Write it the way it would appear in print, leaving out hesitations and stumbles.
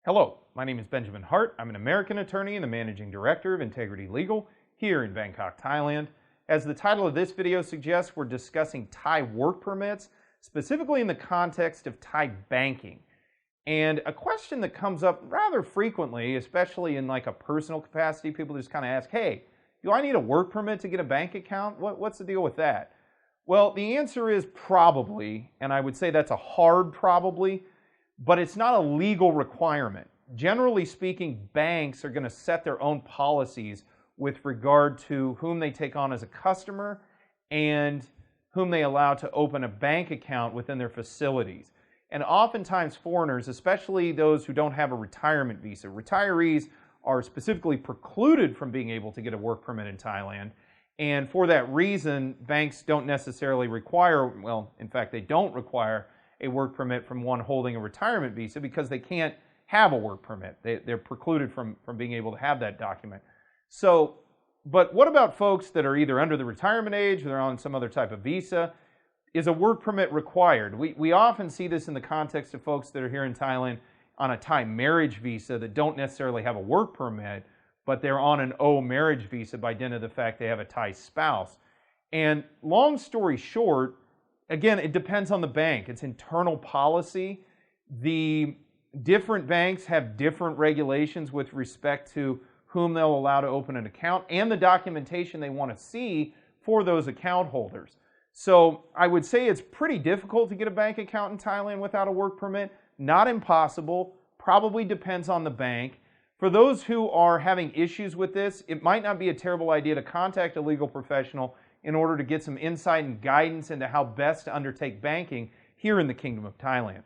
Hello, my name is Benjamin Hart. I'm an American attorney and the managing director of Integrity Legal here in Bangkok, Thailand. As the title of this video suggests, we're discussing Thai work permits, specifically in the context of Thai banking. And a question that comes up rather frequently, especially in like a personal capacity, people just kind of ask, hey, do I need a work permit to get a bank account? What's the deal with that? Well, the answer is probably, and I would say that's a hard probably, but it's not a legal requirement. Generally speaking, banks are going to set their own policies with regard to whom they take on as a customer and whom they allow to open a bank account within their facilities. And oftentimes foreigners, especially those who don't have a retirement visa, retirees are specifically precluded from being able to get a work permit in Thailand. And for that reason, banks don't necessarily require, well, in fact, they don't require a work permit from one holding a retirement visa because they can't have a work permit. They're precluded from being able to have that document. So, but what about folks that are either under the retirement age or they're on some other type of visa? Is a work permit required? We often see this in the context of folks that are here in Thailand on a Thai marriage visa that don't necessarily have a work permit, but they're on an O marriage visa by dint of the fact they have a Thai spouse. And long story short, again, it depends on the bank. It's internal policy. The different banks have different regulations with respect to whom they'll allow to open an account and the documentation they want to see for those account holders. So I would say it's pretty difficult to get a bank account in Thailand without a work permit. Not impossible. Probably depends on the bank. For those who are having issues with this, it might not be a terrible idea to contact a legal professional in order to get some insight and guidance into how best to undertake banking here in the Kingdom of Thailand.